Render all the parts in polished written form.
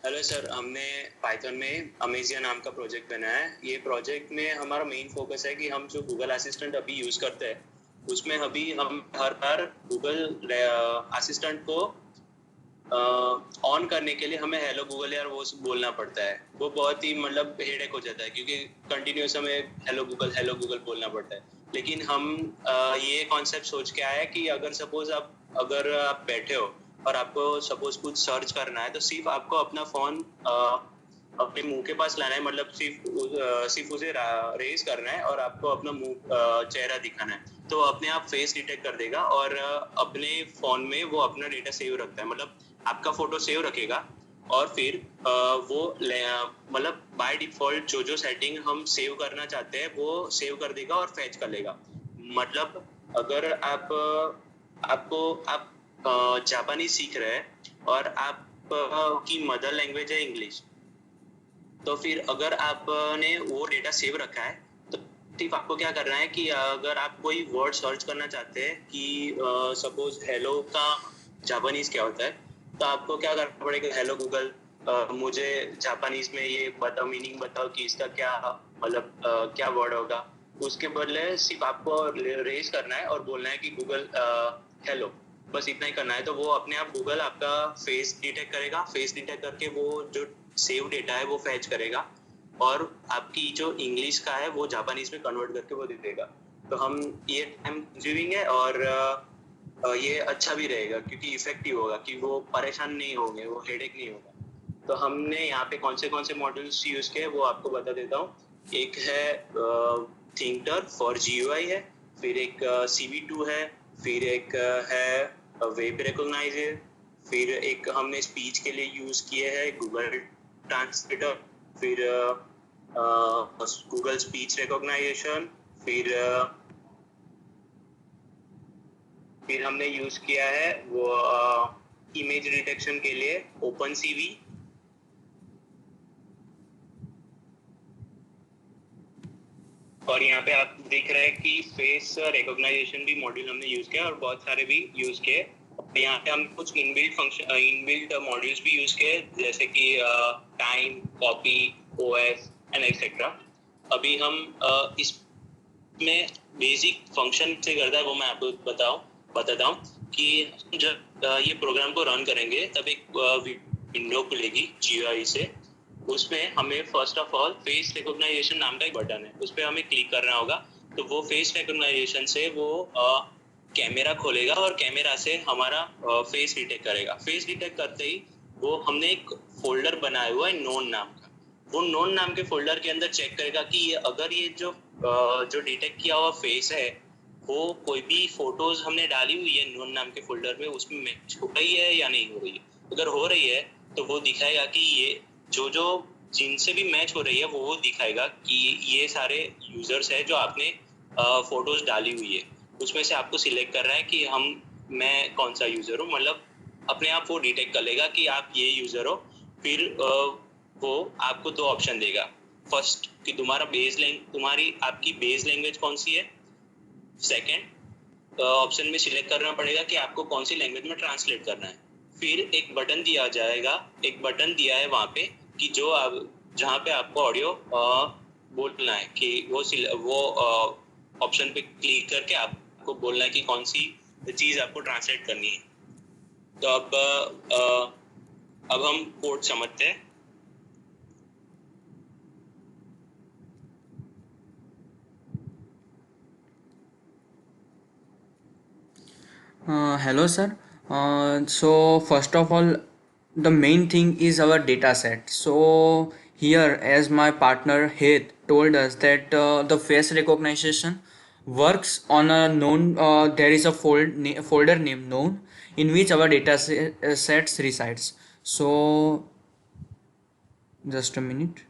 Hello sir, हमने Python में अमेजिया नाम का प्रोजेक्ट बनाया है। ये प्रोजेक्ट में हमारा मेन फोकस है कि हम जो गूगल असिस्टेंट अभी यूज़ करते हैं उसमें अभी हम हर बार गूगल असिस्टेंट को ऑन करने के लिए हमें हेलो गूगल यार वो बोलना पड़ता है। वो बहुत ही मतलब हेडेक हो जाता है क्योंकि कंटिन्यूस हमें हेलो गूगल बोलना पड़ता है। लेकिन हम ये कॉन्सेप्ट सोच के आए कि अगर आप बैठे हो और आपको सपोज कुछ सर्च करना है तो सिर्फ आपको अपना फ़ोन अपने मुंह के पास लाना है। मतलब सिर्फ उसे रेज करना है और आपको अपना चेहरा दिखाना है तो अपने आप फेस डिटेक्ट कर देगा और अपने फ़ोन में वो अपना डेटा सेव रखता है। मतलब आपका फोटो सेव रखेगा और फिर वो मतलब बाय डिफॉल्ट जो जो सेटिंग हम सेव करना चाहते हैं वो सेव कर देगा और फैच कर लेगा। मतलब अगर आप जापानी सीख रहे हैं और आप की मदर लैंग्वेज है इंग्लिश, तो फिर अगर आपने वो डेटा सेव रखा है तो सिर्फ आपको क्या करना है कि अगर आप कोई वर्ड सर्च करना चाहते हैं कि सपोज हेलो का जापानीज क्या होता है, तो आपको क्या करना पड़ेगा, हेलो गूगल मुझे जापानीज में ये बताओ, मीनिंग बताओ कि इसका क्या मतलब क्या वर्ड होगा। उसके बदले सिर्फ आपको रेज करना है और बोलना है कि गूगल हेलो, बस इतना ही करना है। तो वो अपने आप गूगल आपका फेस डिटेक्ट करेगा, फेस डिटेक्ट करके वो जो सेव डेटा है वो फैच करेगा और आपकी जो इंग्लिश का है वो जापानीज में कन्वर्ट करके वो दे देगा। तो हम ये टाइम कंज्यूमिंग है और ये अच्छा भी रहेगा क्योंकि इफेक्टिव होगा कि वो परेशान नहीं होंगे, वो हेडेक नहीं होगा। तो हमने यहाँ पे कौन से मॉड्यूल्स यूज किए वो आपको बता देता हूँ। एक है थिंकर फॉर जीयूआई है, फिर एक CV2 है, फिर एक है वेब रिकॉग्नाइजर, फिर एक हमने स्पीच के लिए यूज किए हैं गूगल ट्रांसलेटर, फिर गूगल स्पीच रिकॉग्नाइजेशन, फिर फिर हमने यूज किया है वो इमेज डिटेक्शन के लिए ओपन सीवी। और यहाँ पे आप देख रहे हैं कि फेस रिकॉग्नाइजेशन भी मॉड्यूल हमने यूज किया और बहुत सारे भी यूज किए। यहाँ पे हम कुछ इनबिल्ट मॉड्यूल्स भी यूज किए जैसे कि time, copy, OS and etcetera. अभी हम इसमें बेसिक फंक्शन से करता है वो मैं आपको बताता हूँ कि जब ये प्रोग्राम को रन करेंगे तब एक विंडो खुलेगी जीयूआई से। उसमें हमें first of all face recognisation नाम का एक बटन है, उस पर हमें क्लिक करना होगा। तो वो फेस रिकॉग्नाइजेशन से वो कैमरा खोलेगा और कैमरा से हमारा फेस डिटेक्ट करेगा। फेस डिटेक्ट करते ही वो हमने एक फोल्डर बनाया हुआ है नोन नाम का, वो नोन नाम के फोल्डर के अंदर चेक करेगा कि अगर ये जो डिटेक्ट किया हुआ फेस है वो कोई भी फोटोज हमने डाली हुई है नोन नाम के फोल्डर में उसमें मैच हो रही है या नहीं हो रही है। अगर हो रही है तो वो दिखाएगा कि ये जो जो जिनसे भी मैच हो रही है वो दिखाएगा कि ये सारे यूजर्स है जो आपने फोटोज डाली हुई है। उसमें से आपको सिलेक्ट कर रहा है कि मैं कौन सा यूजर हूँ। मतलब अपने आप वो डिटेक्ट कर लेगा कि आप ये यूजर हो। फिर वो आपको दो ऑप्शन देगा। फर्स्ट कि तुम्हारी आपकी बेस लैंग्वेज कौन सी है। सेकंड ऑप्शन में सिलेक्ट करना पड़ेगा कि आपको कौन सी लैंग्वेज में ट्रांसलेट करना है। फिर एक बटन दिया जाएगा, एक बटन दिया है वहाँ पे कि जहाँ पे आपको ऑडियो बोलना है कि वो ऑप्शन पे क्लिक करके आपको बोलना है कि कौन सी चीज़ आपको ट्रांसलेट करनी है। तो अब हम कोड समझते हैं। Hello, sir. So first of all, the main thing is our data set. So here, as my partner Heath told us that the face recognition works on a known. There is a folder name known in which our sets resides. So just a minute.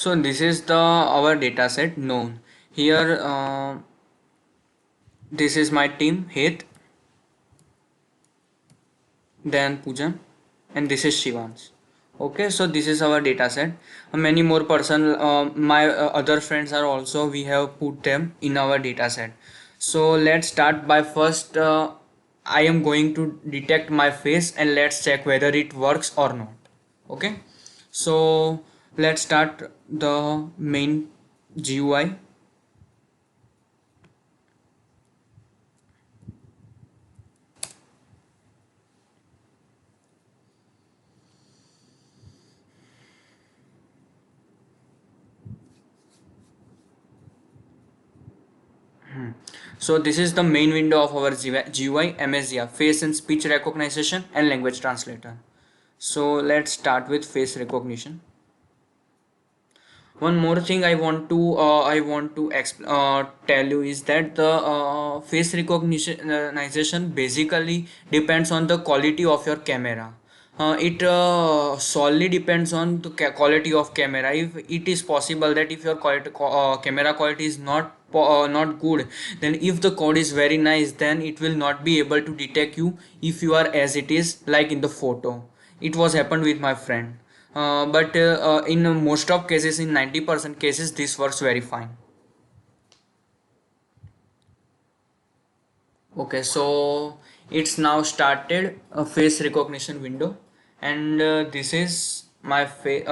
So this is the our data set known. Here this is my team Hit, then Pujan, and this is Shivans. Okay, so this is our data set. Many more person, my other friends are also, we have put them in our data set. So let's start by first I am going to detect my face and let's check whether it works or not. Okay, so let's start the main GUI. So this is the main window of our GUI, MSGR, face and speech recognition and language translator. So let's start with face recognition. One more thing I want to tell you is that the face recognition basically depends on the quality of your camera. It solely depends on the quality of camera. If it is possible that if your camera quality is not good, then if the code is very nice, then it will not be able to detect you if you are as it is like in the photo. It was happened with my friend. But in most of cases, in 90% cases, this works very fine. Okay, so it's now started a face recognition window, and this is my face.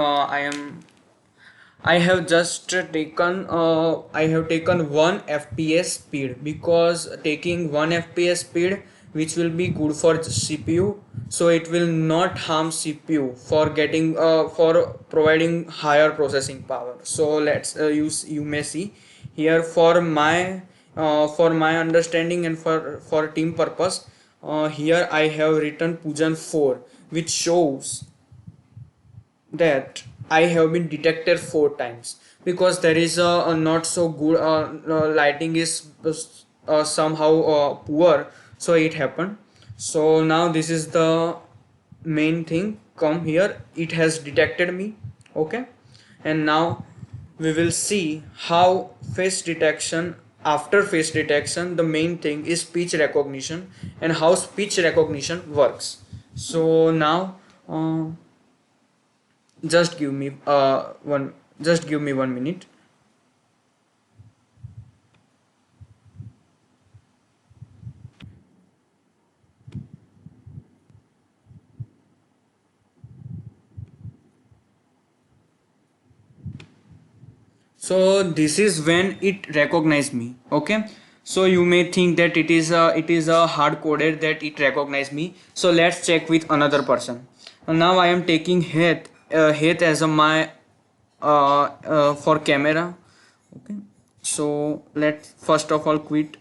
I have just taken I have taken 1 FPS speed, because taking 1 FPS speed, which will be good for CPU, so it will not harm CPU for getting for providing higher processing power. So let's you may see here, for my understanding and for team purpose, here I have written Pujan 4, which shows that I have been detected 4 times, because there is a not so good lighting is somehow poor, so it happened. So now this is the main thing. Come here, it has detected me. Okay, and now we will see how face detection, after face detection, the main thing is speech recognition and how speech recognition works. So now just give me one just give me 1 minute. So this is when it recognized me. Okay, so you may think that it is a hard coded that it recognized me. So let's check with another person. Now I am taking Heath as a my for camera. Okay, so let's first of all quit.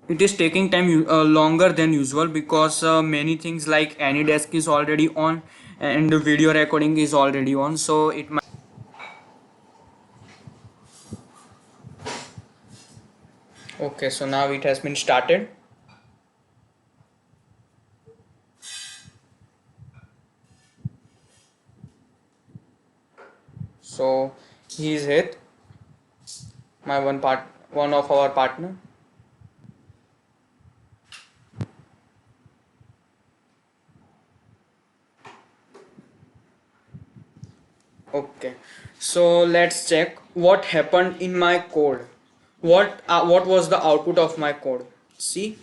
It is taking time longer than usual, because many things like AnyDesk is already on and the video recording is already on, so it might. Okay, so now it has been started. So he is Hit, my one of our partner. Okay, so let's check what happened in my code. What was the output of my code? See,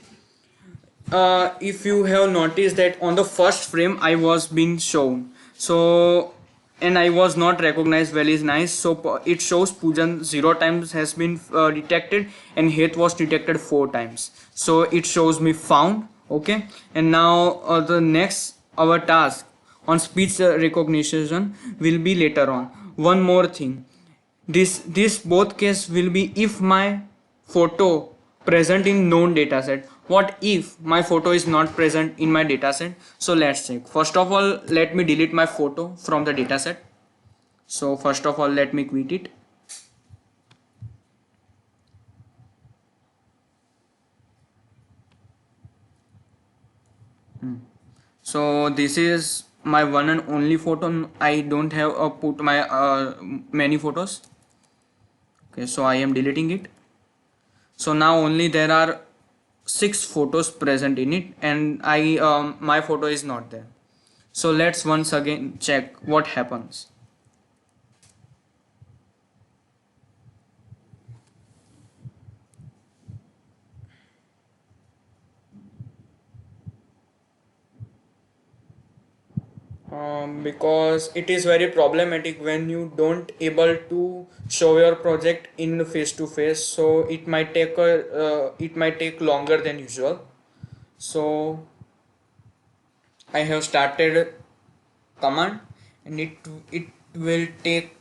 if you have noticed that on the first frame I was being shown, so and I was not recognized well is nice, so it shows Pujan 0 times has been detected and Hit was detected 4 times, so it shows me found. Okay, and now the next our task on speech recognition will be later on. One more thing, this both case will be if my photo present in known dataset. What if my photo is not present in my dataset? So let's check. First of all, let me delete my photo from the dataset. So first of all, let me quit it. So this is my one and only photo. I don't have put my many photos. Okay, so I am deleting it. So now only there are 6 photos present in it, and I my photo is not there. So let's once again check what happens. Because it is very problematic when you don't able to show your project in face to face, so it might take longer than usual. So I have started command, and it will take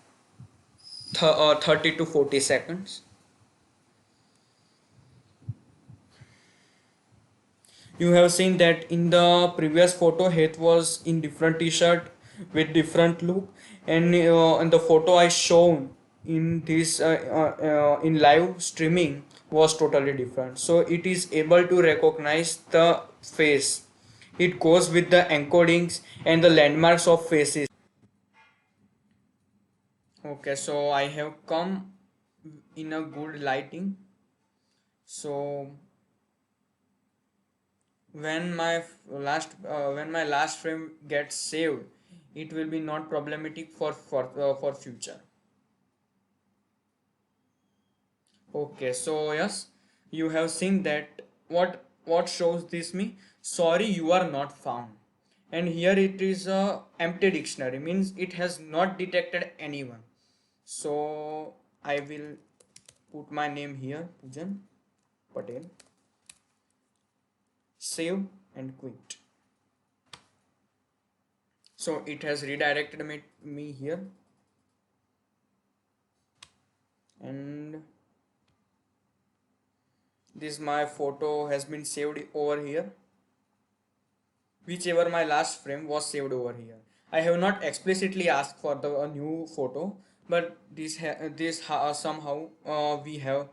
30 to 40 seconds. You have seen that in the previous photo Heath was in different t-shirt with different look, and in the photo I shown in this in live streaming was totally different. So it is able to recognize the face. It goes with the encodings and the landmarks of faces. Okay, so I have come in a good lighting. So when my last frame gets saved, it will be not problematic for future. Okay, so yes, you have seen that what shows this me, sorry you are not found, and here it is a empty dictionary, means it has not detected anyone. So I will put my name here, Pujan Patel, save and quit. So it has redirected me here, and this my photo has been saved over here, whichever my last frame was saved over here. I have not explicitly asked for the a new photo, but somehow we have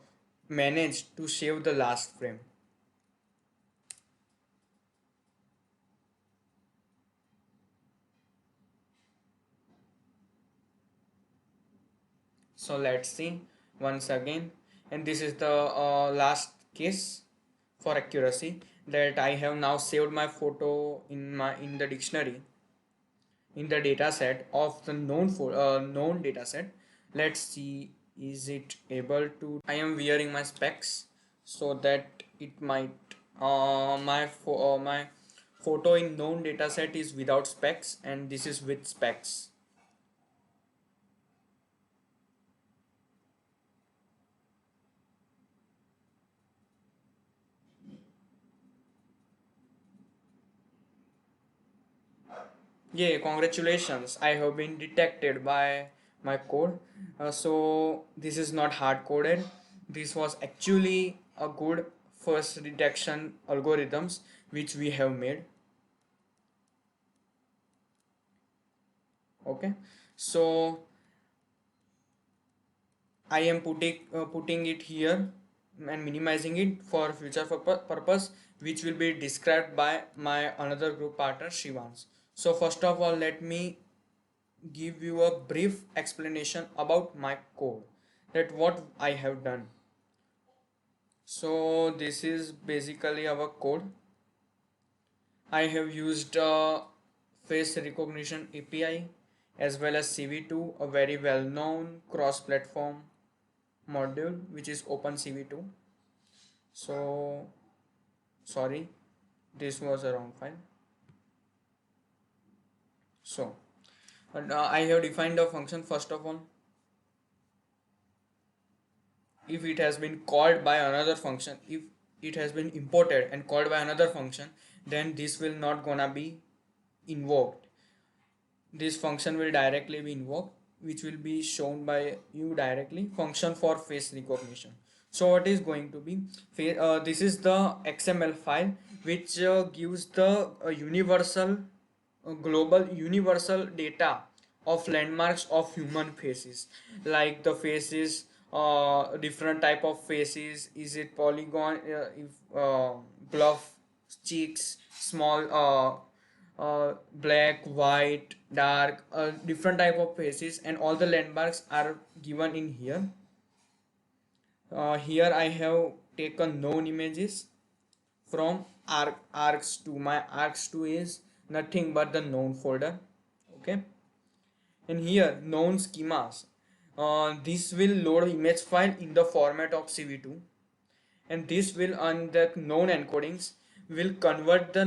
managed to save the last frame. So let's see once again, and this is the last case for accuracy, that I have now saved my photo in the dictionary, in the data set of the known data set. Let's see, is it able to, I am wearing my specs so that it might my photo in known data set is without specs, and this is with specs. Yeah, congratulations, I have been detected by my code. So this is not hard coded, this was actually a good first detection algorithms which we have made. Okay, so I am putting it here and minimizing it for future purpose, which will be described by my another group partner Shivans. So first of all, let me give you a brief explanation about my code, that what I have done. So this is basically our code. I have used face recognition API as well as CV2, a very well known cross platform module which is OpenCV2. So sorry, this was a wrong file. So I have defined a function. First of all, if it has been called by another function, if it has been imported and called by another function, then this will not gonna be invoked. This function will directly be invoked, which will be shown by you directly, function for face recognition. So what is going to be, this is the XML file which gives the universal global universal data of landmarks of human faces, like the faces, different type of faces, is it polygon, if bluff cheeks, small black, white, dark, different type of faces, and all the landmarks are given in here. Here I have taken known images from arcs2. My arcs2 is nothing but the known folder. Okay, and here known schemas. This will load image file in the format of CV2, and this will on the known encodings will convert the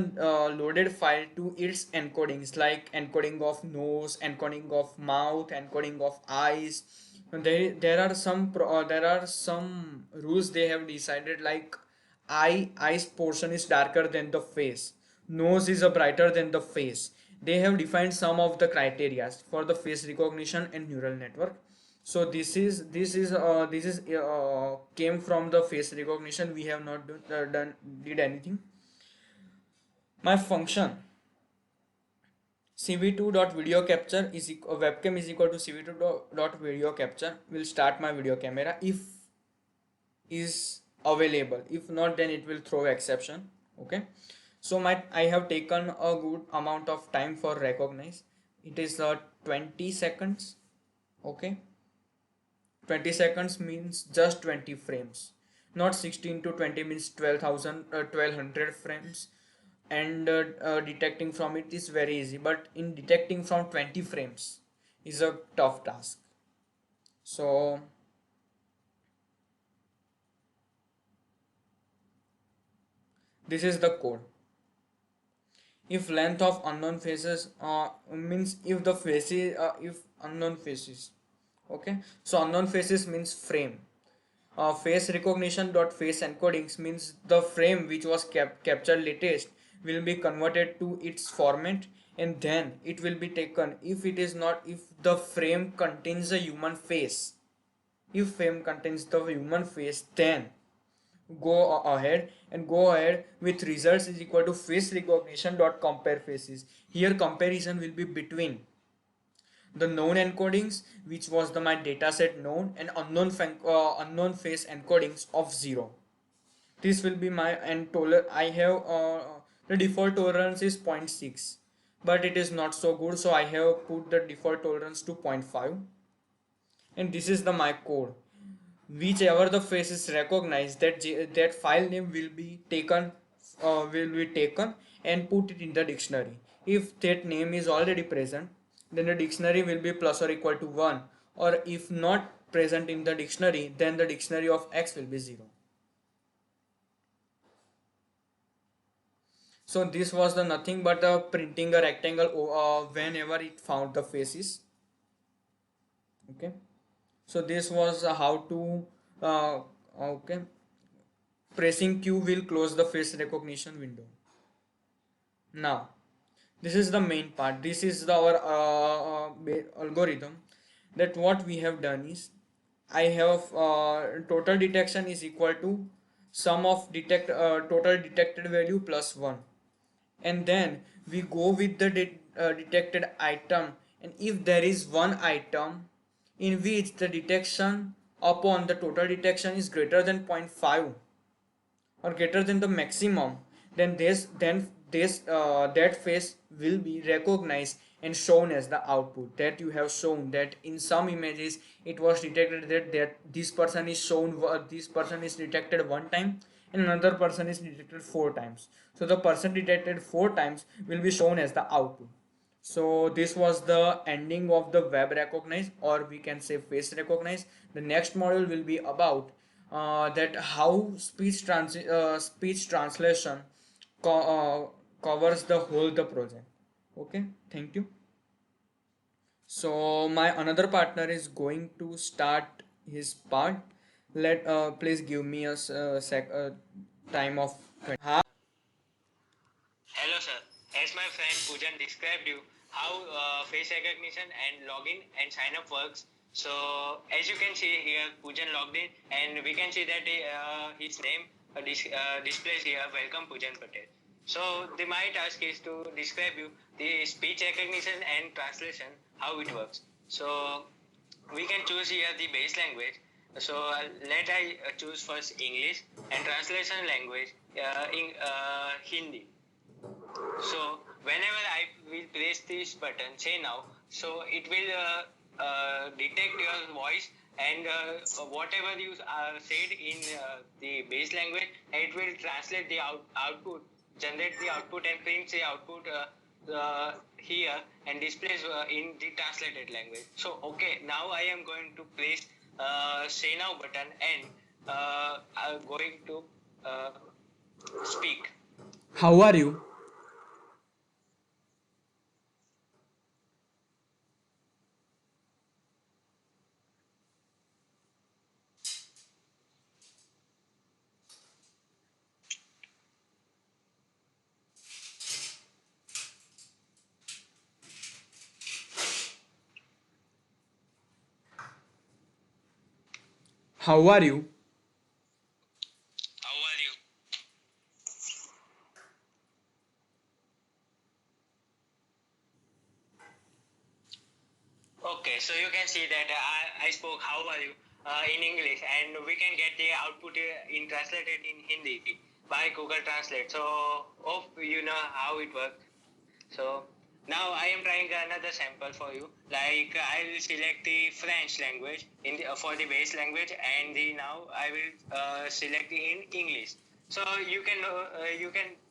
loaded file to its encodings, like encoding of nose, encoding of mouth, encoding of eyes. And there are some rules they have decided, like eyes portion is darker than the face, nose is a brighter than the face. They have defined some of the criteria for the face recognition and neural network. So this is came from the face recognition. We have not did anything. My function cv2.video capture is webcam is equal to cv2.video capture will start my video camera if is available. If not, then it will throw exception. Okay, so I have taken a good amount of time for recognize. It is 20 seconds. Okay, 20 seconds means just 20 frames, not 16 to 20 means 1200 frames. And detecting from it is very easy, but in detecting from 20 frames is a tough task. So this is the code. If length of unknown faces means if the faces if unknown faces. Okay, so unknown faces means frame. Face recognition dot face encodings means the frame which was captured latest will be converted to its format, and then it will be taken. If it is not, if the frame contains a human face, if frame contains the human face, then go ahead with results is equal to face recognition dot compare faces. Here comparison will be between the known encodings, which was the my dataset known, and unknown face encodings of 0. This will be my, and I have the default tolerance is 0.6, but it is not so good, so I have put the default tolerance to 0.5. And this is the my code. Whichever the face is recognized, that file name will be taken and put it in the dictionary. If that name is already present, then the dictionary will be plus or equal to 1, or if not present in the dictionary, then the dictionary of X will be 0. So this was the nothing but printing a rectangle whenever it found the faces. Okay, so this was how to okay, pressing Q will close the face recognition window. Now this is the main part. This is our algorithm. That what we have done is, I have total detection is equal to sum of total detected value plus 1, and then we go with the detected item, and if there is one item in which the detection upon the total detection is greater than 0.5 or greater than the maximum, then that face will be recognized and shown as the output. That you have shown that in some images it was detected that this person is shown, this person is detected one time and another person is detected 4 times. So the person detected 4 times will be shown as the output. So this was the ending of the web recognize, or we can say face recognize. The next module will be about that how speech translation covers the whole the project. Okay, thank you. So my another partner is going to start his part. Let please give me a time of 20. Hello, sir. As my friend Poojan described you how face recognition and login and sign up works. So as you can see here, Poojan logged in, and we can see that his name displays here. Welcome, Poojan Patel. So the my task is to describe you the speech recognition and translation how it works. So we can choose here the base language. So let I choose first English, and translation language in Hindi. So whenever I will press this button, say now, so it will detect your voice and whatever you said in the base language, it will translate the output, generate the output and print the output here and displays in the translated language. So okay, now I am going to press say now button and I'm going to uh, speak. How are you? How are you? How are you? Okay, so you can see that I spoke how are you in English and we can get the output in translated in Hindi by Google Translate. So hope you know how it works. So now I am trying another sample for you. Like I will select the French language in the, for the base language and the now I will select in English. So you can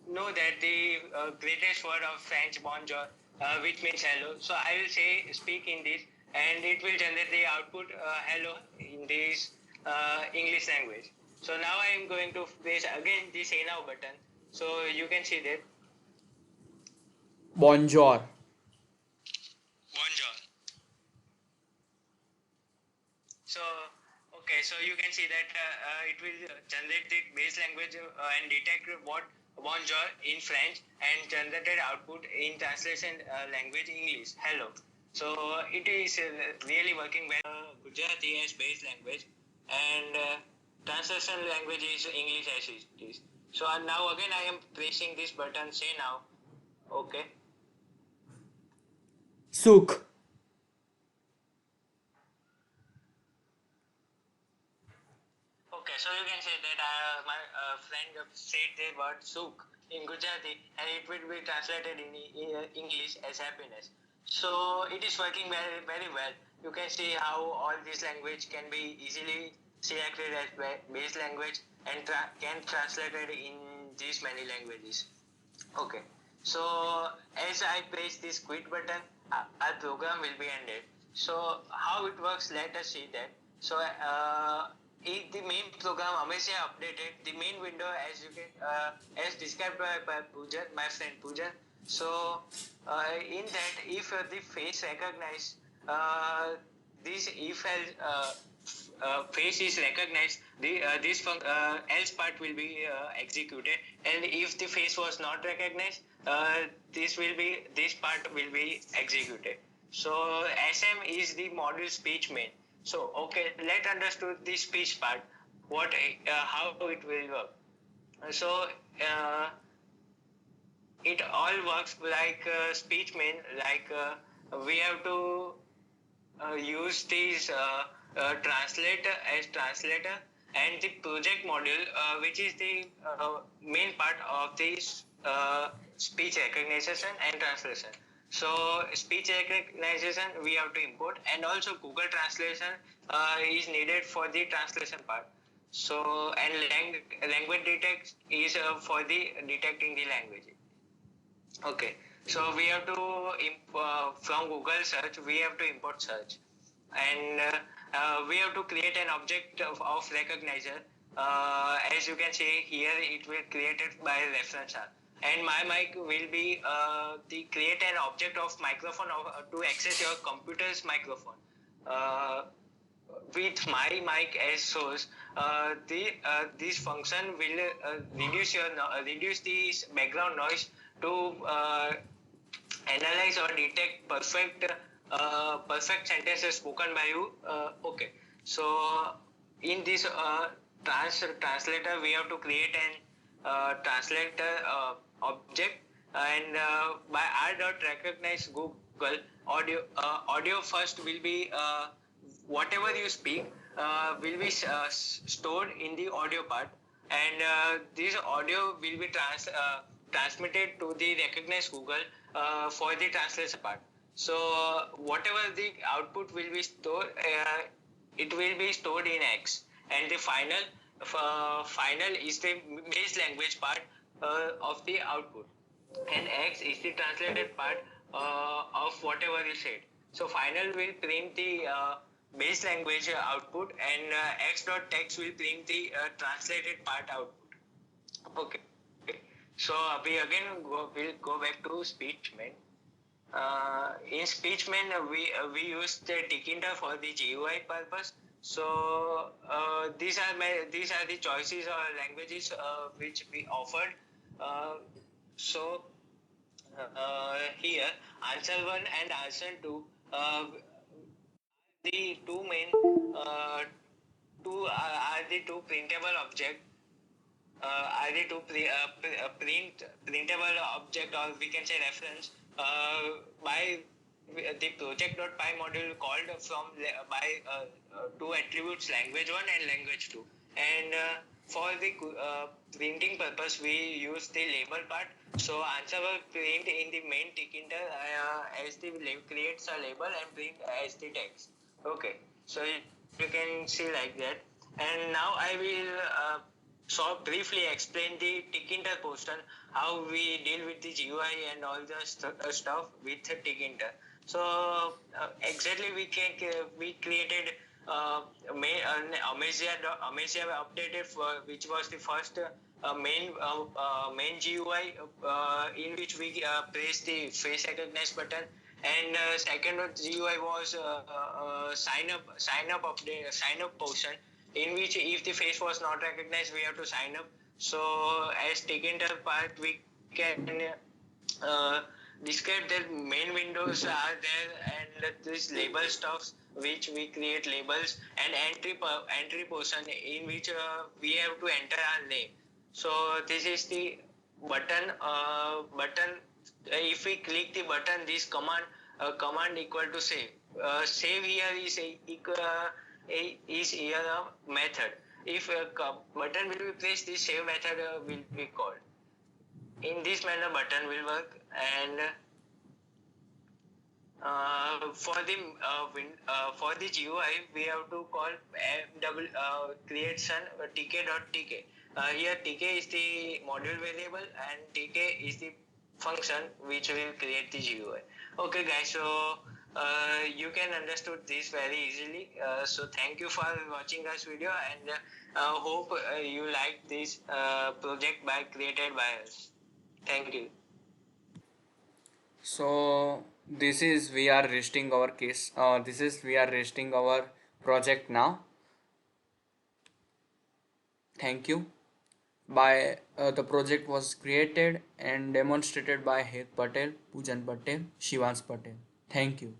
know that the greatest word of French bonjour, which means hello. So I will say speak in this, and it will generate the output hello in this English language. So now I am going to press again the say now button. So you can see that Bonjour. bonjour. So, okay, so you can see that it will generate the base language and detect what bonjour in French and generated output in translation language English. Hello. So it is really working well. Gujarati as base language and translation language is English as it is. So now again I am pressing this button. Say now. Okay. Suk. Okay, so you can say that my friend said the word suk in Gujarati and it will be translated in English as happiness. So it is working very, very well. You can see how all this language can be easily selected as base language and can translate it in these many languages. Okay, so as I press this quit button, our program will be ended. So how it works, let us see that. So if the main program हमेशा updated, the main window as you can as described by Pujan, my friend Pujan. So in that, if the face recognize this if else face is recognized, the this else part will be executed, and if the face was not recognized, this part will be executed. So SM is the model speech main. So okay, let understood the speech part. What how it will work. So it all works like speech main. Like we have to use these translator as translator and the project module which is the main part of this speech recognition and translation. So speech recognition we have to import and also Google translation is needed for the translation part. So and language detect is for the detecting the language. Okay, so we have to from Google search we have to import search, and we have to create an object of recognizer. As you can see here, it will created by reference R. And my mic will be the create an object of microphone to access your computer's microphone. With my mic as source, this function will reduce this background noise to analyze or detect perfect sentences spoken by you. Okay, so in this translator, we have to create an translator object, and by r dot recognize Google audio first will be whatever you speak will be stored in the audio part, and this audio will be transmitted to the recognized Google for the translation part. So whatever the output will be stored, it will be stored in X, and the final is the base language part of the output, and X is the translated part of whatever you said. So final will print the base language output, and x.text will print the translated part output. Okay. So we again will go back to SpeechMain. In SpeechMain, we use the Tkinter for the GUI purpose. So these are the choices or languages which we offered. So here, answer 1 and answer 2, the two main are the two printable object, are the two printable object, or we can say reference by the project.py module called from by two attributes, language 1 and language 2. And for the printing purpose, we use the label part. So answer will print in the main Tkinter as the creates a label and print as the text. Okay, so you can see like that. And now I will so briefly explain the Tkinter portion, how we deal with the GUI and all the stuff with Tkinter. So exactly we created Amazia updated which was the first main GUI in which we press the face recognize button, and second GUI was sign up portion, in which if the face was not recognized, we have to sign up. So as Tkinter part, we can describe that main windows are there, and this label stuffs which we create labels, and entry portion in which we have to enter our name. So this is the button. If we click the button, this command equal to save. Save here is here a method. If a button will be pressed, this save method will be called. In this manner, button will work. And for the GUI, we have to call creation tk.tk. Here tk is the module variable and tk is the function which will create the GUI. Okay guys, so you can understood this very easily. So thank you for watching this video, and hope you like this project created by us. Thank you. So this is we are resting our case. This is we are resting our project now. Thank you. By the project was created and demonstrated by Het Patel, Pujan Patel, Shivans Patel. Thank you.